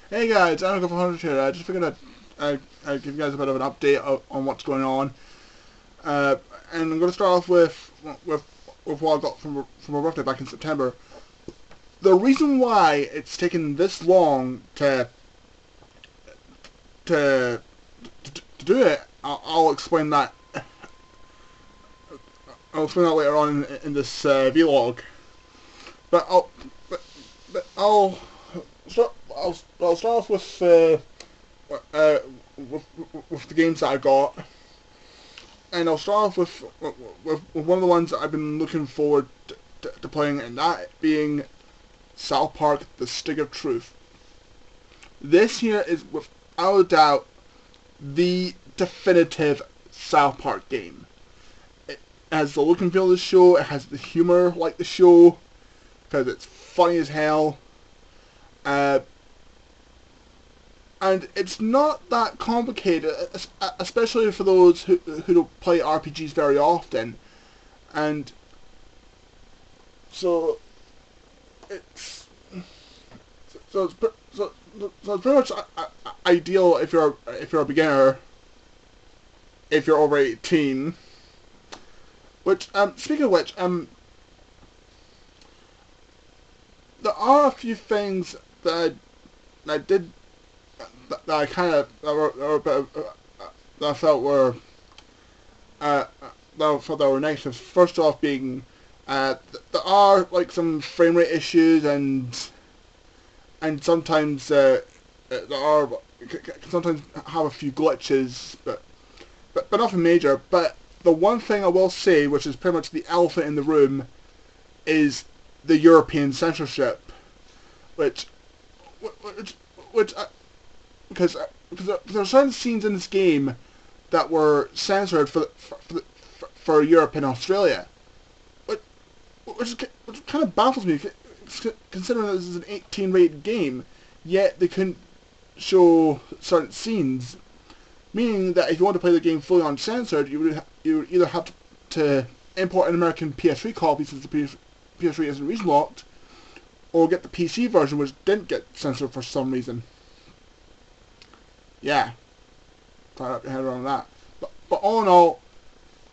Hey guys, I'm Uncle 100 here. I just figured I'd give you guys a bit of an update on what's going on. Uh, and I'm going to start off with, with what I got from my birthday back in September. The reason why it's taken this long to, to do it, I'll explain that. I'll explain that later on in this vlog. But I'll I'll start off uh, with the games that I got. And I'll start off with one of the ones that I've been looking forward to playing, and that being South Park: The Stick of Truth. This here is without a doubt the definitive South Park game. It has the look and feel of the show. It has the humor like the show because it's funny as hell. Uh, and it's not that complicated, especially for those who don't play RPGs very often. And so it's so it's so it's pretty much ideal if you're a beginner, if you're over 18. Which speaking of which, there are a few things I did that I kind of that were a bit of, that I felt were that were negative. First off, being there are like some frame rate issues and sometimes there are can sometimes have a few glitches, but nothing major. But the one thing I will say, which is pretty much the elephant in the room, is the European censorship, which which, which because there are certain scenes in this game that were censored for Europe and Australia, which, which kind of baffles me, considering that this is an 18 rated game, yet they couldn't show certain scenes, meaning that if you want to play the game fully uncensored, you would either have to import an American PS3 copy since the PS3 isn't region locked, or get the PC version, which didn't get censored for some reason. Yeah, try to wrap your head around that. But all in all,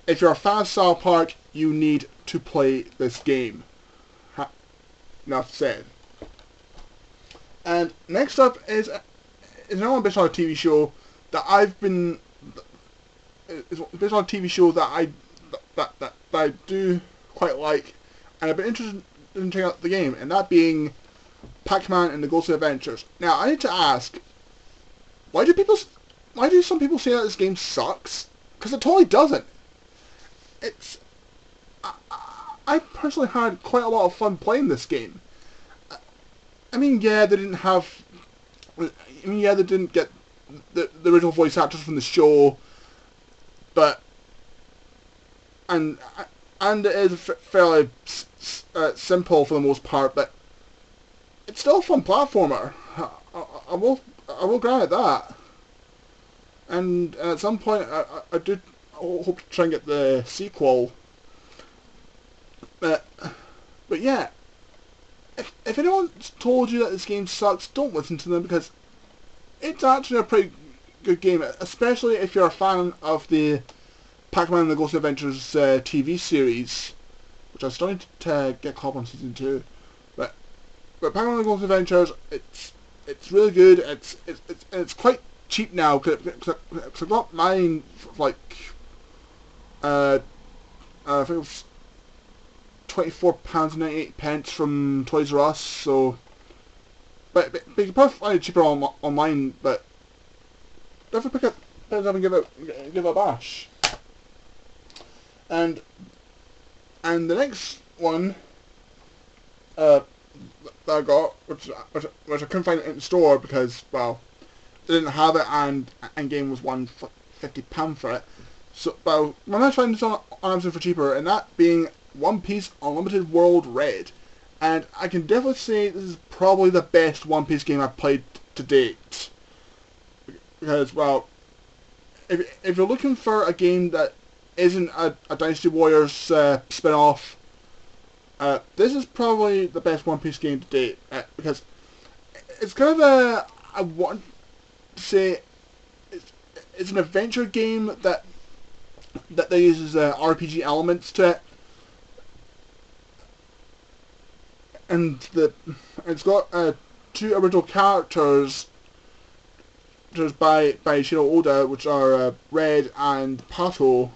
if you're a fan of South Park, you need to play this game. Enough said. And next up is another one based on a TV show that I've been. It's based on a TV show that I do quite like, and I've been interested in checking out the game, and that being Pac-Man and the Ghostly Adventures. Now I need to ask, why do some people say that this game sucks? Because it totally doesn't. It's I personally had quite a lot of fun playing this game. I mean, yeah, they didn't have. I mean, yeah, they didn't get the original voice actors from the show, but and and it is fairly simple for the most part, but it's still a fun platformer. I will grant it that. And at some point, I do hope to try and get the sequel. But yeah, if anyone's told you that this game sucks, don't listen to them, because it's actually a pretty good game, especially if you're a fan of the Pac-Man and the Ghost Adventures TV series, which I'm starting to get caught up on season 2. But Pac-Man and the Ghost Adventures, it's really good. It's quite cheap now, because I got mine for like I think it was £24.98 from Toys R Us. So, but you can probably find it cheaper online. But definitely pick it up and give it a bash. And the next one that I got, which I couldn't find it in the store because, well, they didn't have it, and game was £150 for it. So, but I managed to find this on Amazon for cheaper, and that being One Piece Unlimited World Red. And I can definitely say this is probably the best One Piece game I've played to date. Because, well, if you're looking for a game that isn't a Dynasty Warriors spin-off, this is probably the best One Piece game to date, because it's kind of I want to say it's an adventure game that uses RPG elements to it, and it's got two original characters by Shiro Oda, which are Red and Pato.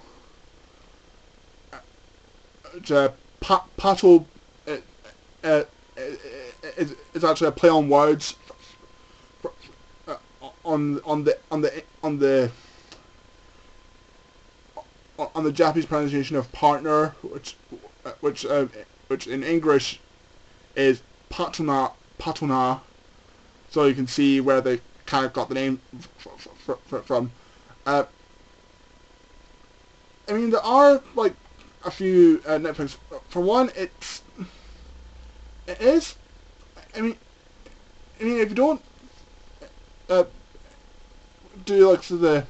Pato uh, is actually a play on words on the Japanese pronunciation of partner, which in English is patuna. So you can see where they kind of got the name from. I mean, there are like a few Netflix. For one, it is. I mean, if you don't do like the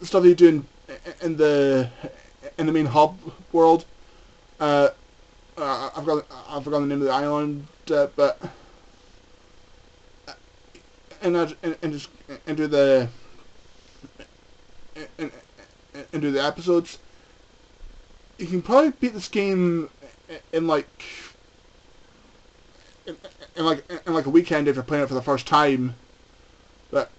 stuff you do in the main hub world, I've forgotten the name of the island, but and do the and do the episodes. You can probably beat this game in like a weekend if you're playing it for the first time. But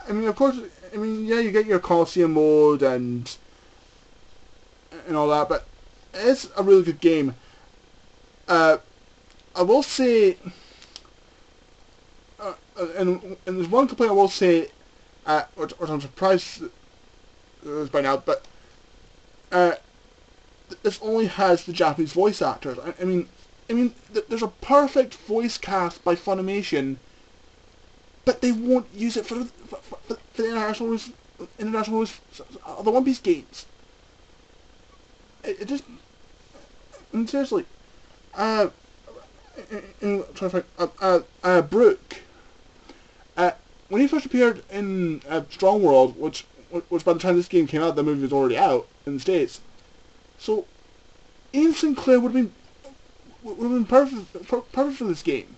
I mean, of course, I mean, yeah, you get your Coliseum mode and all that, but it's a really good game. I will say, and there's one complaint I will say, which I'm surprised by now, but this only has the Japanese voice actors. I mean, there's a perfect voice cast by Funimation, but they won't use it for the international of the One Piece games. It just, I mean, seriously, Brook, when he first appeared in Strong World, which by the time this game came out, the movie was already out in the States. So, Ian Sinclair would have been perfect for this game.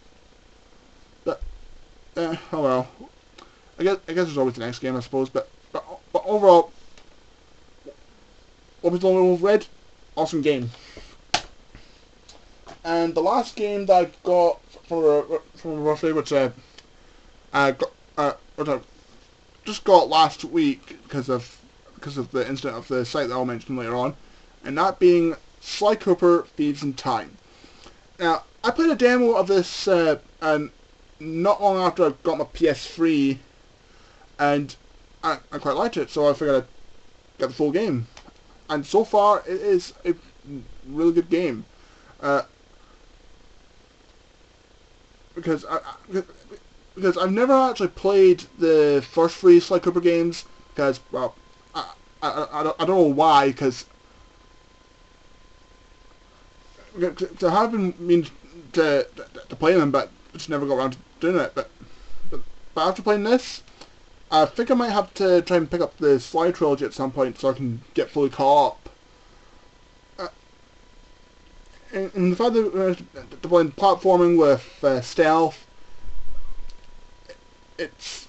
But oh well. I guess there's always the next game, I suppose. But overall, Orbital Wolf Red, awesome game. And the last game that I got from Roughly, which I just got last week because of the incident of the site that I'll mention later on, and that being Sly Cooper Thieves in Time. Now, I played a demo of this not long after I got my PS3, and I quite liked it, so I figured I'd get the full game. And so far, it is a really good game. Because I've never actually played the first three Sly Cooper games, because, well, I don't know why, because I have been meaning to play them, but just never got around to doing it. But after playing this, I think I might have to try and pick up the Sly trilogy at some point so I can get fully caught up. And the fact that to blend platforming with stealth, it's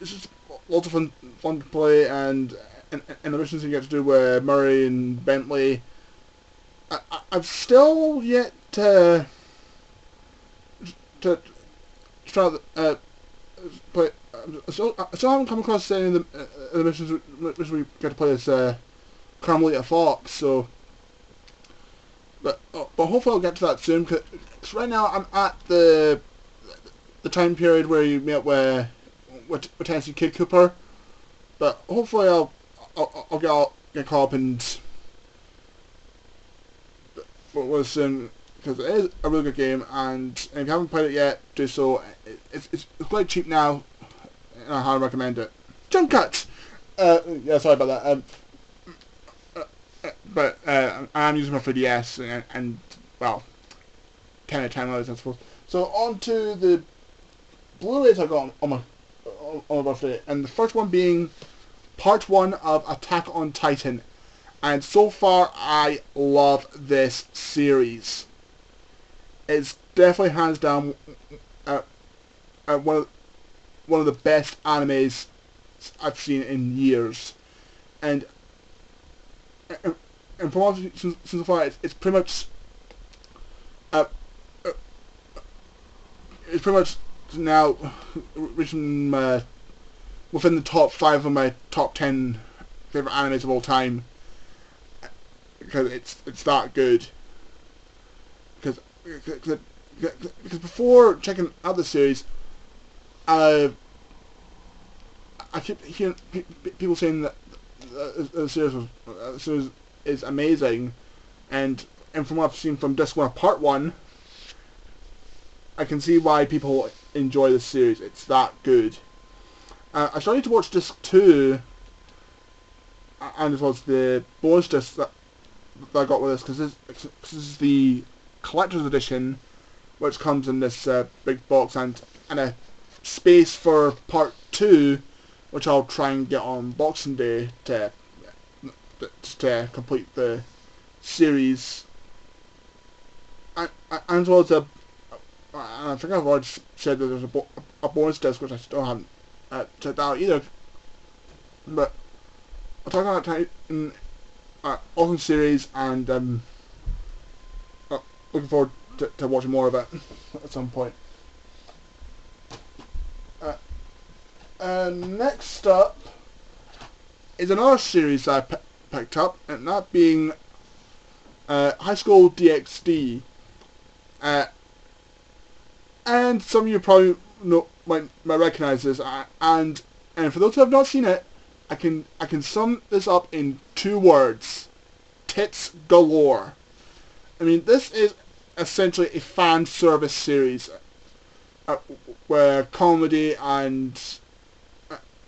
just lots of fun to play, and the missions you get to do with Murray and Bentley. I've still yet to try play. I still haven't come across any of the missions which we get to play as Carmelita Fox. So, but hopefully I'll get to that soon. Cause right now I'm at the time period where you meet with Tennessee Kid Cooper. But hopefully I'll get caught up and was because it is a really good game, and if you haven't played it yet, do so. It's quite cheap now, and I highly recommend it. Jump cuts. Yeah, sorry about that. But I'm using my 3DS, and well, 10 out of 10 others, I suppose. So on to the Blu-rays I got on my birthday, and the first one being Part 1 of Attack on Titan. And so far, I love this series. It's definitely hands down one of the best animes I've seen in years, and and, and from what I've seen so far, it's pretty much uh, uh, it's pretty much now reaching within the top 5 of my top 10 favorite animes of all time, because it's that good. Because before checking out the series, I keep hearing people saying that the series is amazing, and from what I've seen from Disc 1 Part 1, I can see why people enjoy the series. It's that good. I started to watch Disc 2, and it was the bonus disc that I got with this, because this is the collector's edition, which comes in this big box, and a space for Part 2, which I'll try and get on Boxing Day to complete the series. And as well as I think I've already said that there's a bonus disc, which I still haven't checked out either. But I'll talk about it in awesome series, and looking forward to watching more of it at some point. Next up is another series I picked up, and that being High School DxD. And some of you probably might recognize this, and for those who have not seen it, I can sum this up in 2 words: tits galore. I mean, this is essentially a fan service series where comedy and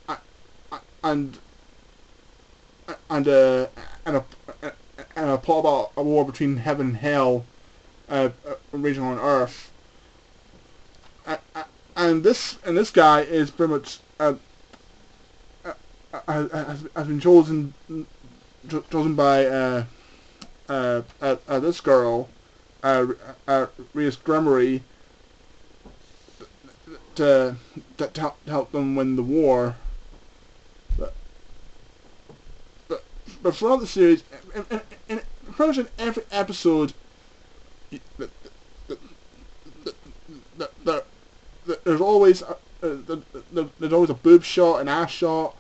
a plot about a war between heaven and hell raging on Earth. And this guy is pretty much has been chosen by this girl, Rhys Gremory, to help them win the war. But throughout the series, in pretty much in every episode, there's always a boob shot, an ass shot.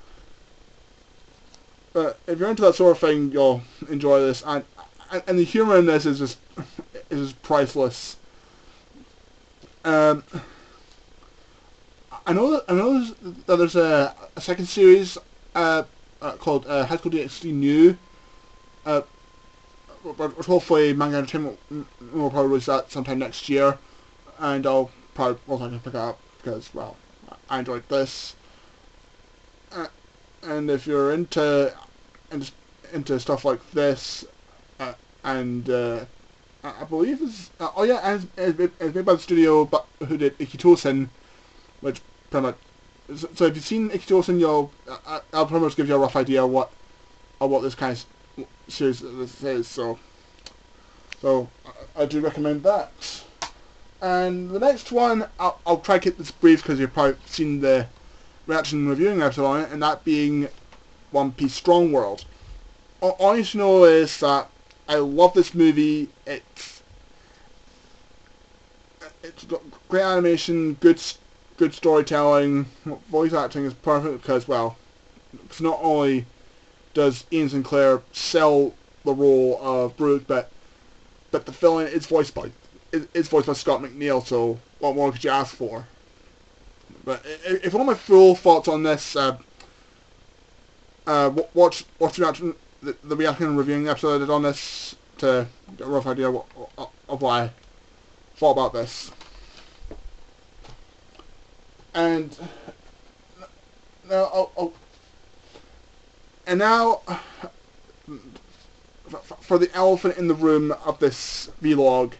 But if you're into that sort of thing, you'll enjoy this, and the humor in this is just priceless. I know that there's a second series called High School DxD New, but hopefully Manga Entertainment will probably release that sometime next year, and I'll probably most likely pick it up because, well, I enjoyed this. And if you're into stuff like this, and I believe it's and it's made by the studio who did Ikitosen, which pretty much. So if you've seen Ikitosen, I'll pretty much give you a rough idea of what this kind of series this is. So I do recommend that. And the next one, I'll try to keep this brief because you've probably seen the reaction reviewing episode on it, and that being One Piece Strong World. All you should know is that I love this movie. It's got great animation, good storytelling. Voice acting is perfect because, well, because not only does Ian Sinclair sell the role of Brook, but the villain is voiced by Scott McNeil. So what more could you ask for? But if you want my full thoughts on this, watch the reaction and reviewing episode I did on this to get a rough idea of what I thought about this. And now for the elephant in the room of this vlog,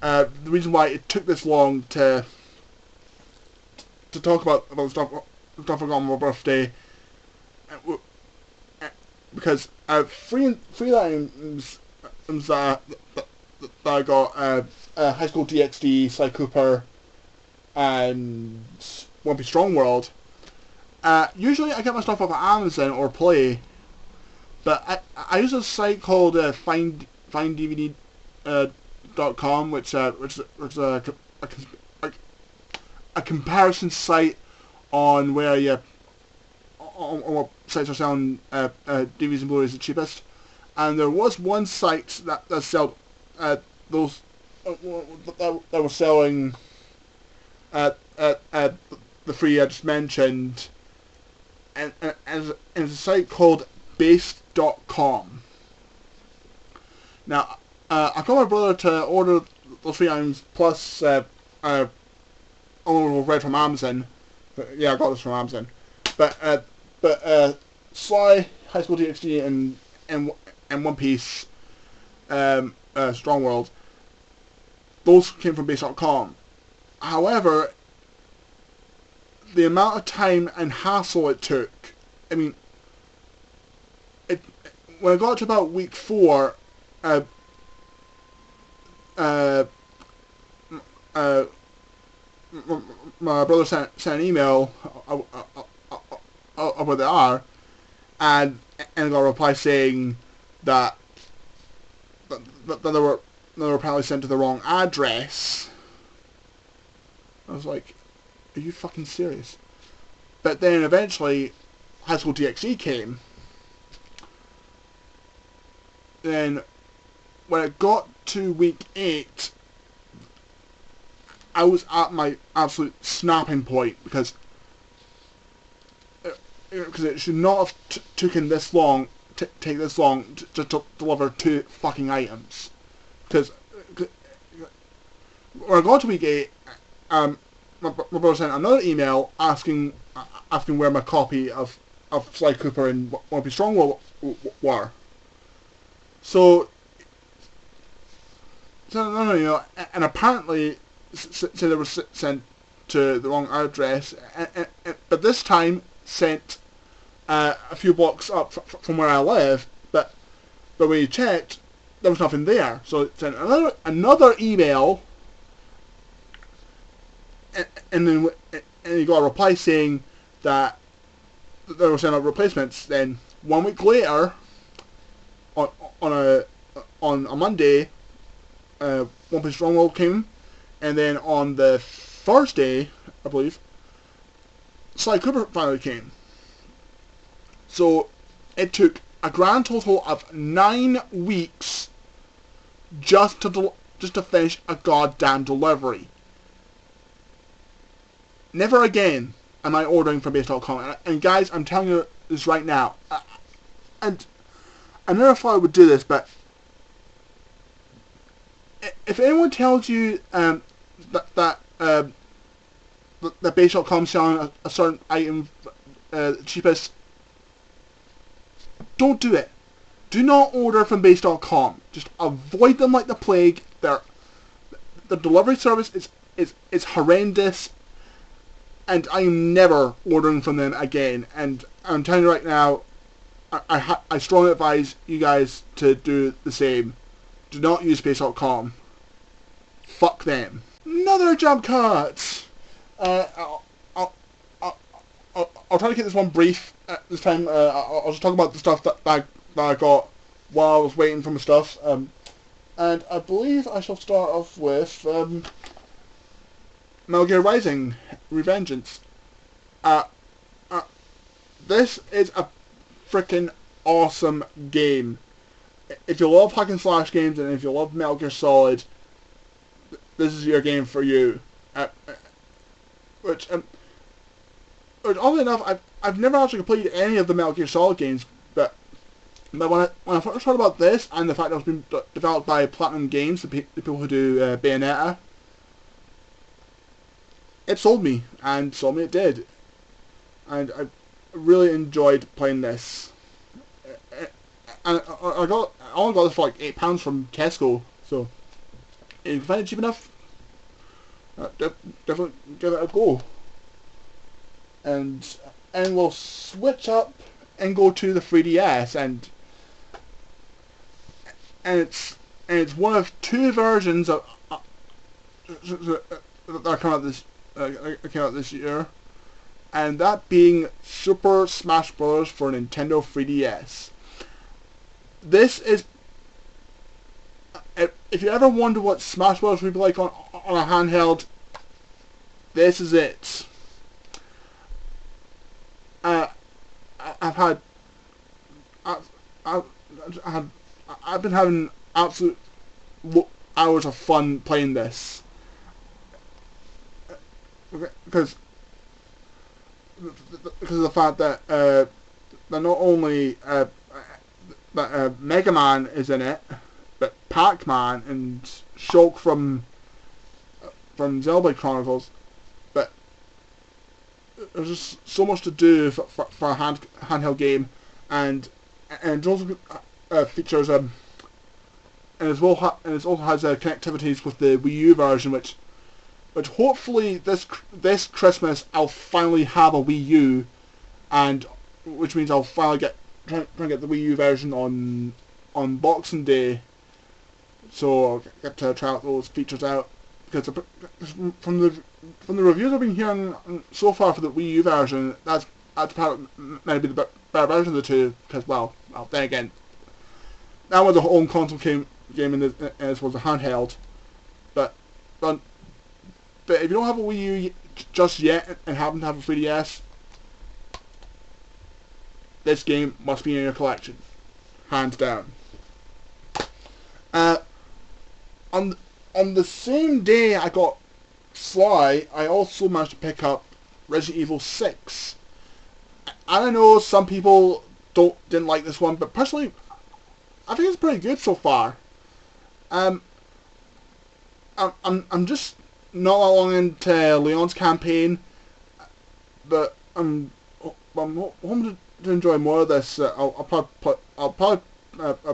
the reason why it took this long to talk about the stuff I got on my birthday, because three items that I got: High School DxD, Sly Cooper, and One Piece Strong World. Usually I get my stuff off of Amazon or Play, but I use a site called finddvd.com, which is a comparison site on where on what sites are selling DVDs and Blu-rays the cheapest. And there was one site that sold those that were selling the three I just mentioned, and it's a site called Base.com. Now, I got my brother to order those 3 items plus read from Amazon. Yeah, I got this from Amazon. But Sly, High School DxD, and One Piece, Strong World, those came from Base.com. However, the amount of time and hassle it took, I mean, when I got to about week 4, my brother sent an email of where they are, and got a reply saying that they were apparently sent to the wrong address. I was like, are you fucking serious? But then eventually High School DxD came. Then when it got to week 8, I was at my absolute snapping point, because it should not have taken this long take this long to deliver 2 fucking items. Because when I got to week 8, my brother sent another email asking where my copy of Sly Cooper and One Piece Strong World were. So no, and apparently they were sent to the wrong address, but this time sent a few blocks up from where I live, but when you checked, there was nothing there. So it sent another email, and then you got a reply saying that they were sending out replacements. Then 1 week later, on a Monday, One Piece Strong World came, and then on the Thursday, I believe, Sly Cooper finally came. So it took a grand total of 9 weeks just to finish a goddamn delivery. Never again am I ordering from Base.com. And guys, I'm telling you this right now. And I never thought I would do this, but if anyone tells you that Base.com selling a certain item cheapest, don't do it. Do not order from Base.com. Just avoid them like the plague. The delivery service is horrendous, and I'm never ordering from them again. And I'm telling you right now, I strongly advise you guys to do the same. Do not use Base.com. Fuck them. Another jump cut. I'll try to keep this one brief this time. I'll just talk about the stuff that I got while I was waiting for my stuff. And I believe I shall start off with Metal Gear Rising: Revengeance. This is a freaking awesome game. If you love hack and slash games, and if you love Metal Gear Solid, this is your game for you. Which oddly enough, I've never actually completed any of the Metal Gear Solid games, but when I first heard about this, and the fact that it was being developed by Platinum Games, the people who do Bayonetta, it sold me, and sold me it did. And I really enjoyed playing this. And I only got this for like £8 from Tesco, so if you can find it cheap enough, definitely give it a go. And we'll switch up and go to the 3DS, and it's one of 2 versions of that are coming out came out this year, and that being Super Smash Bros. For Nintendo 3DS. This is, if you ever wonder what Smash Bros. Would be like on a handheld, this is it. I've had, I've been having absolute hours of fun playing this, because of the fact that that not only that Mega Man is in it, but Pac-Man and Shulk from Xenoblade Chronicles. But there's just so much to do for a handheld game, and it also features and it also has connectivities with the Wii U version, which hopefully this Christmas I'll finally have a Wii U, and which means I'll finally try to get the Wii U version on Boxing Day, so I'll get to try out those features out, because from the reviews I've been hearing so far for the Wii U version, that's probably maybe the better version of the two, because well then again, that was a home console game and this was a handheld, but if you don't have a Wii U just yet and happen to have a 3DS, this game must be in your collection, hands down. On the same day I got Sly, I also managed to pick up Resident Evil 6. I don't know, some people didn't like this one, but personally, I think it's pretty good so far. I'm just not that long into Leon's campaign, but I'm hoping to enjoy more of this. I'll probably play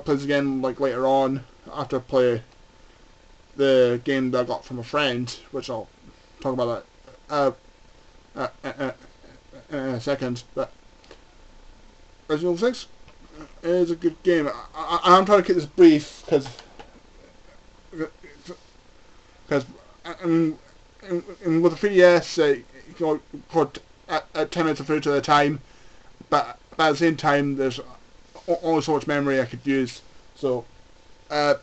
this again like later on after I play the game that I got from a friend, which I'll talk about that in a second. But Resident Evil 6 is a good game. I'm trying to keep this brief because with the 3DS, you can put 10 minutes of footage at a time, but at the same time, there's only so much memory I could use. So, Dragon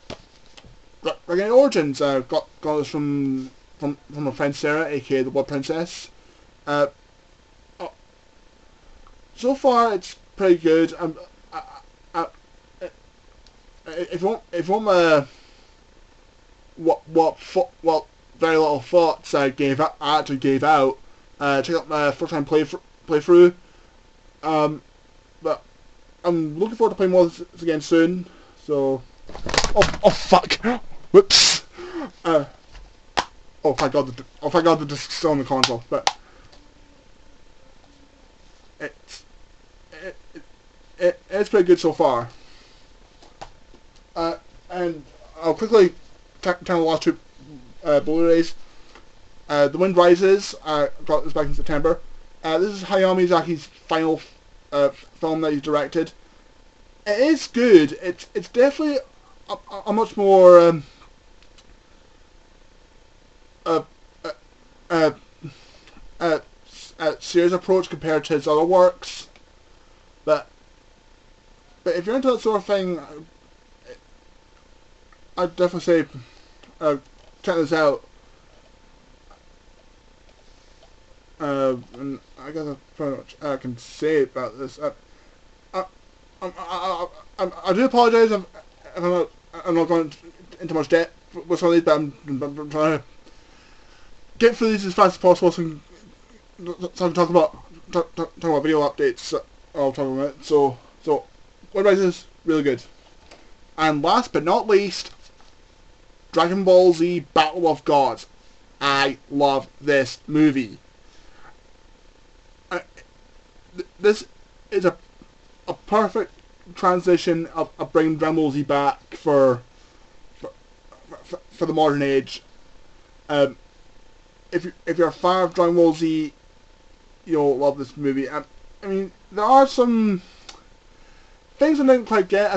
Age Origins, got this from my friend Sarah, aka the Blood Princess. So far, it's pretty good. If you want what very little thoughts I actually gave out, check out my first time playthrough. But I'm looking forward to playing more of this again soon. So, oh fuck, whoops. Oh thank God, the disc's still on the console. But it's pretty good so far. And I'll quickly turn the last two Blu-rays. The Wind Rises, I got this back in September. This is Hayao Miyazaki's final film that he's directed. It is good. It's definitely a much more serious approach compared to his other works. But if you're into that sort of thing, I'd definitely say check this out. And I guess that's pretty much all I can say about this. I do apologise if I'm not going into much depth with some of these, but I'm trying to get through these as fast as possible so I can talk about video updates I'll talk about it. So Wind Rises is really good. And last but not least, Dragon Ball Z Battle of Gods. I love this movie. This is a perfect transition of bringing Dragon Ball Z back for the modern age. If you're a fan of Dragon Ball Z, you'll love this movie. I mean, there are some things I didn't quite get,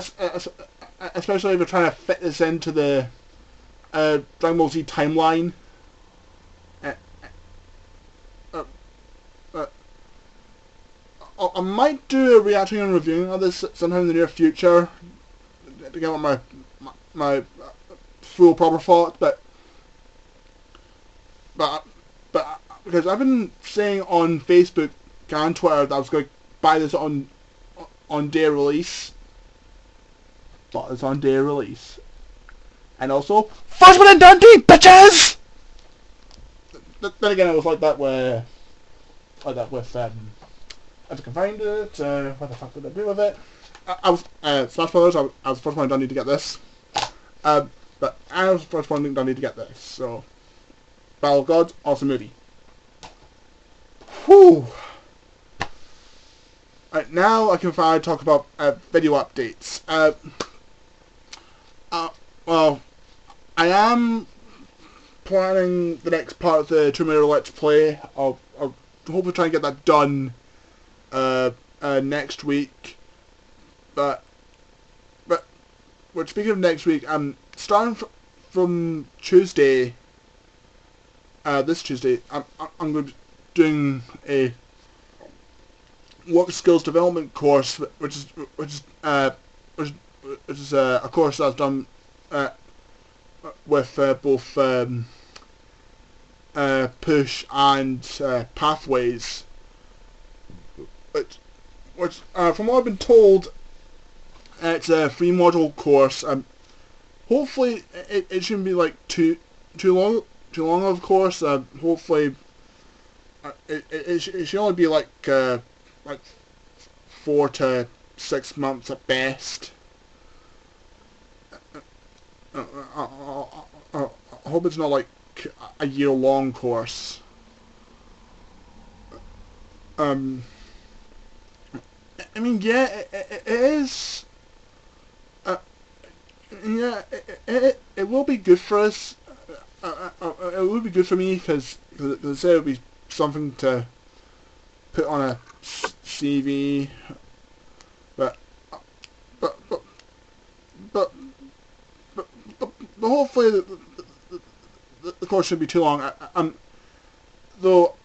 especially if you're trying to fit this into the Dragon Ball Z timeline. I might do a reacting and reviewing of this sometime in the near future to get my full proper thought, but because I've been saying on Facebook and Twitter that I was going to buy this on day release, but it's on day release, and also first one in Dundee, bitches. Then again, it was like that with if I can find it, what the fuck did I do with it? I was Smash Brothers. I was the first one in Dundee to get this, but I was the first one in Dundee to get this. So, Battle of Gods, awesome movie. Whew. Right, now I can finally talk about video updates. Well, I am planning the next part of the Tomb Raider Let's Play. I'll hopefully try and get that done next week. But speaking of next week, I'm starting from Tuesday. This Tuesday, I'm going to be doing a work skills development course, which is a course that's done with both Push and Pathways, which from what I've been told, it's a 3-module course. Hopefully it shouldn't be like too long of a course. Hopefully it should only be like 4 to 6 months at best. I hope it's not like a year-long course. I mean, yeah, it is. Yeah, it will be good for us. It will be good for me because it will be something to put on a CV. But hopefully the course shouldn't be too long. Though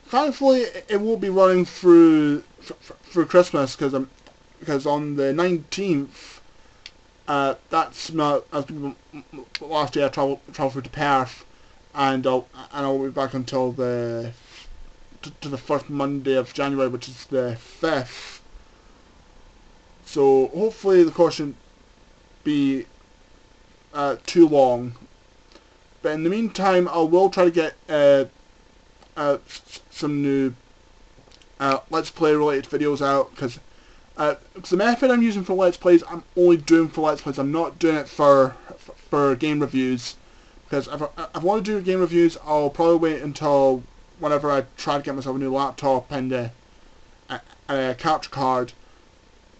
thankfully it will be running through Christmas because on the 19th, that's last year I travel through to Perth, and I'll be back until the first Monday of January, which is the 5th. So hopefully the course shouldn't be too long. But in the meantime, I will try to get some new Let's Play related videos out, because the method I'm using for Let's Plays, I'm only doing for Let's Plays. I'm not doing it for game reviews, because if I want to do game reviews, I'll probably wait until whenever I try to get myself a new laptop and a capture card.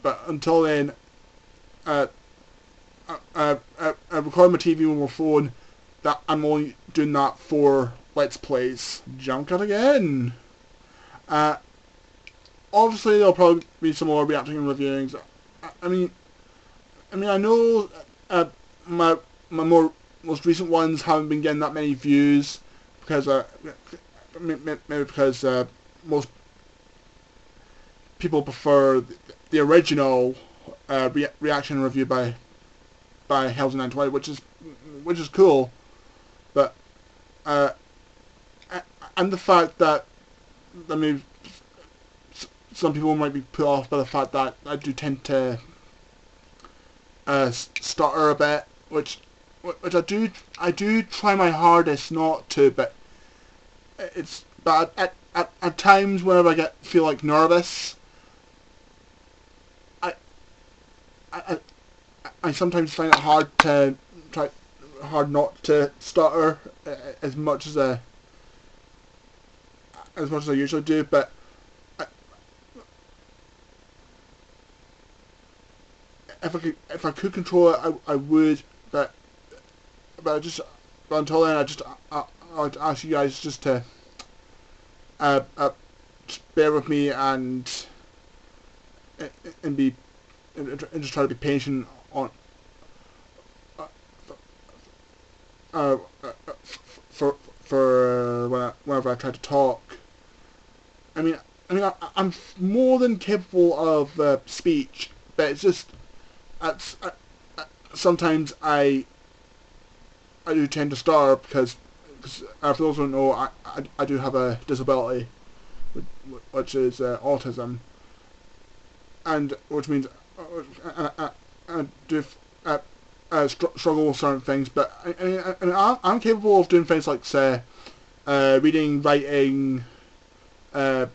But until then, I record my TV on my phone. That I'm only doing that for Let's Plays. Jump cut again. Obviously there'll probably be some more reacting and reviewings. I mean I know my most recent ones haven't been getting that many views because maybe because most people prefer the original reaction and review by Hells920, which is cool, but and the fact that some people might be put off by the fact that I do tend to stutter a bit, which I do try my hardest not to, but at times whenever I feel like nervous, I sometimes find it hard not to stutter as much as I usually do, but if I could control it, I would, but until then, I'd ask you guys just to just bear with me and just try to be patient on for whenever I try to talk. I mean, I'm more than capable of speech, but it's just sometimes I do tend to stutter because for those who don't know, I do have a disability, which is autism, and which means I do struggle with certain things. But I'm capable of doing things like say reading, writing, uh,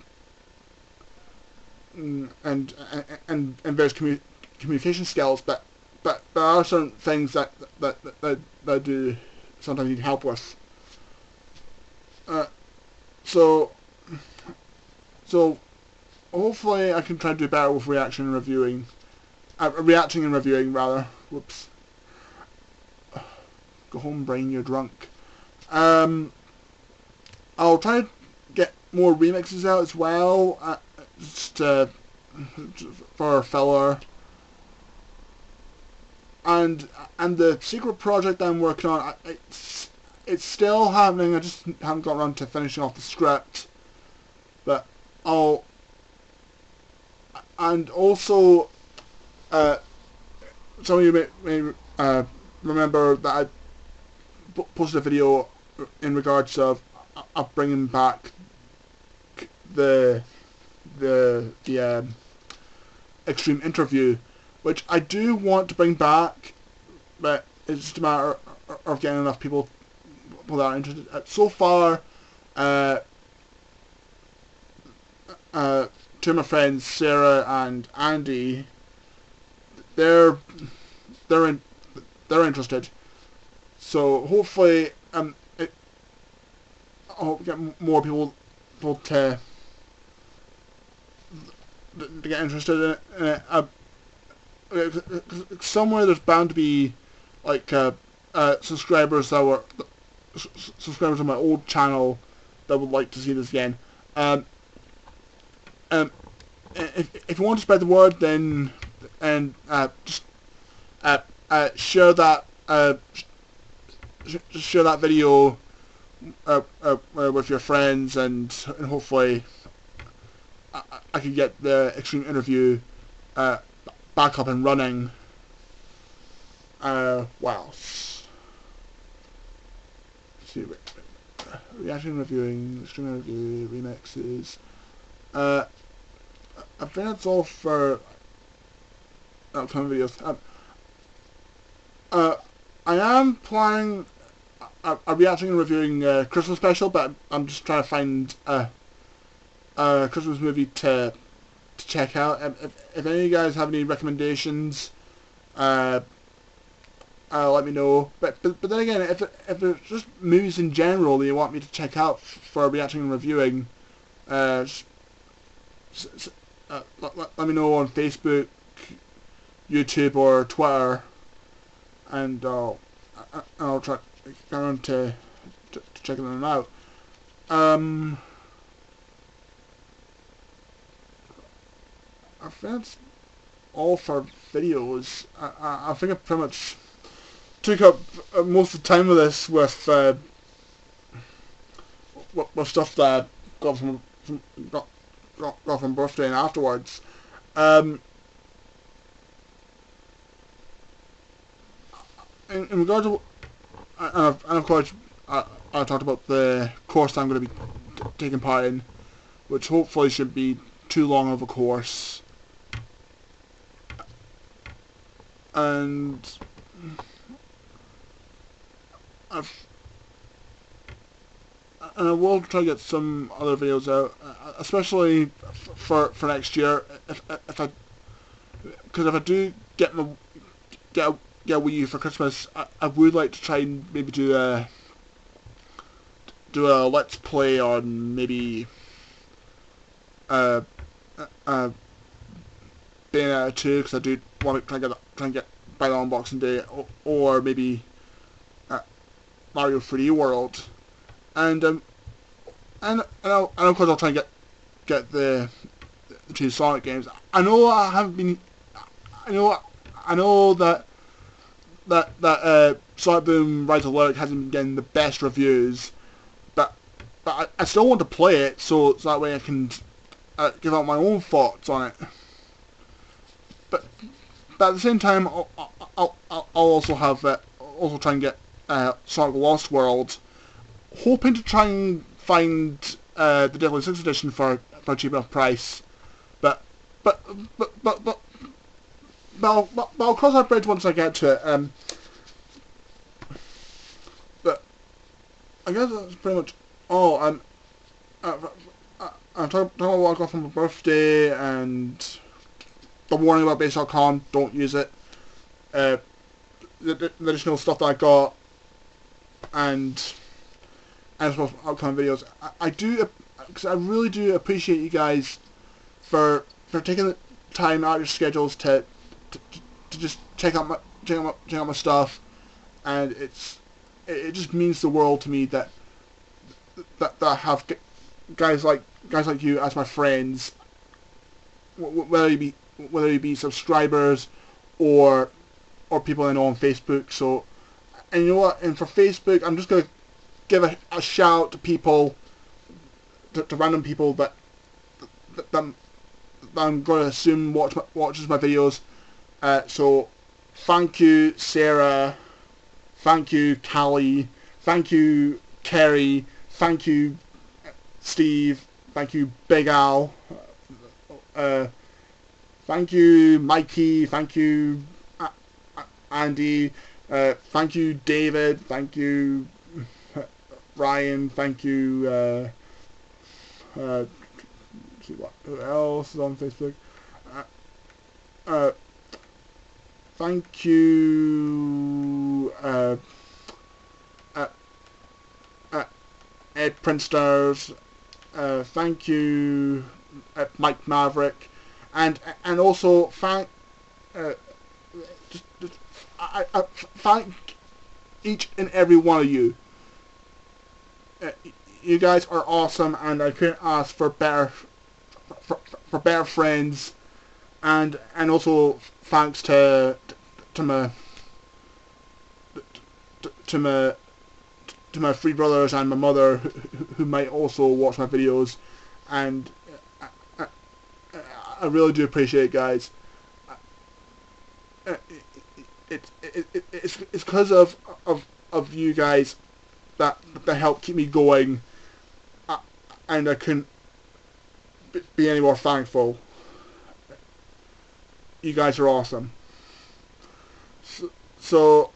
and various communication skills. But there are certain things that I do sometimes need help with. Uh, so so hopefully I can try to do better with reacting and reviewing rather. Whoops. Go home, brain. You're drunk. Um, I'll try to get more remixes out as well. Just for filler. And the secret project I'm working on, it's still happening. I just haven't got around to finishing off the script. But I'll, and also, some of you may remember that I posted a video in regards of bringing back the extreme interview, which I do want to bring back, but it's just a matter of getting enough people that are interested. So far, two of my friends, Sarah and Andy, they're interested. So hopefully, I hope to get more people to get interested in it. Somewhere there's bound to be like subscribers subscribers on my old channel that would like to see this again. If you want to spread the word, then just share that share that video with your friends, and hopefully I can get the extreme interview back up and running. Wow. Let's see, reaction, reviewing, extreme interview, remixes. I think that's all for upcoming videos. I am planning a reacting and reviewing Christmas special, but I'm just trying to find a Christmas movie to check out. If any of you guys have any recommendations, let me know. But then again, if there's just movies in general that you want me to check out for reacting and reviewing, let me know on Facebook, YouTube, or Twitter, and I'll try to get around to checking them out. I think that's all for videos. I think I pretty much took up most of the time with this with stuff that I got from birthday and afterwards. In regard to, and of course, I talked about the course I'm going to be taking part in, which hopefully shouldn't be too long of a course. And I will try to get some other videos out, especially for next year. Because if I do get a Wii U for Christmas, I would like to try and maybe do a let's play on maybe Bayonetta 2, because I do want to try and get by the unboxing day, or maybe Mario 3D World, and of course I'll try and get the two Sonic games. I know I haven't been. I know that Sonic Boom Rise of Lyric hasn't been getting the best reviews, but I still want to play it, so that way I can give out my own thoughts on it. But at the same time, I'll also have also try and get Sonic Lost World, hoping to try and find the Deadly 6 edition for a cheap enough price. But I'll cross that bridge once I get to it. But I guess that's pretty much all. I'm talking about what I got from my birthday and the warning about base.com. Don't use it. The additional stuff that I got and as well as upcoming videos. Because I really do appreciate you guys for taking the time out of your schedules to just check out my stuff, and it just means the world to me that I have guys like you as my friends, whether you be subscribers or people I know on Facebook. So, and you know what? And for Facebook, I'm just gonna give a shout out to people, to random people that I'm going to assume watches my videos. So, thank you, Sarah. Thank you, Callie. Thank you, Kerry. Thank you, Steve. Thank you, Big Al. Thank you, Mikey. Thank you, Andy. Thank you, David. Thank you, Ryan. Thank you. See who else is on Facebook. Thank you, Ed Prinsters. Thank you, Mike Maverick, and also thank I thank each and every one of you. You guys are awesome, and I couldn't ask for better friends, and also thanks to my three brothers and my mother who might also watch my videos, and I really do appreciate it, guys. It's because of you guys that help keep me going, and I couldn't be any more thankful. You guys are awesome. So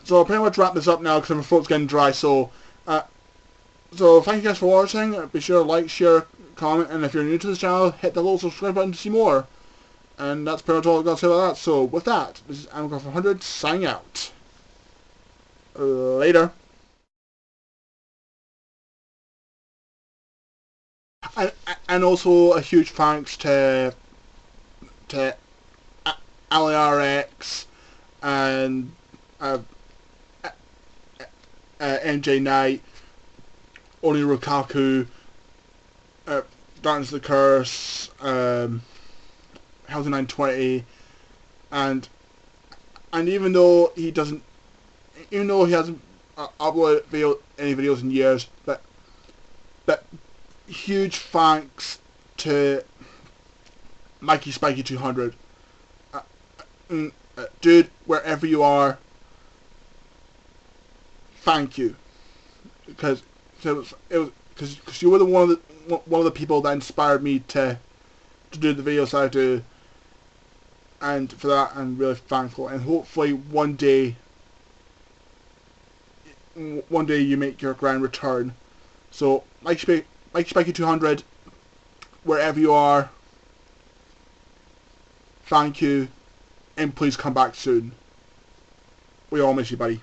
I'll pretty much wrap this up now because my throat's getting dry. So thank you guys for watching. Be sure to like, share, comment, and if you're new to this channel, hit the little subscribe button to see more. And that's pretty much all I've got to say about that. So with that, this is Amcroft100 signing out. Later. And also a huge thanks to AliRx and MJ Knight, Oni Rukaku, Darkness of the Curse, Housing 920, and even though he hasn't uploaded any videos in years, but huge thanks to Mikey Spiky 200. Dude, wherever you are, thank you, because you were one of the people that inspired me to do the videos that I do, and for that I'm really thankful. And hopefully one day you make your grand return. So Mikey Spiky 200, wherever you are, thank you, and please come back soon. We all miss you, buddy.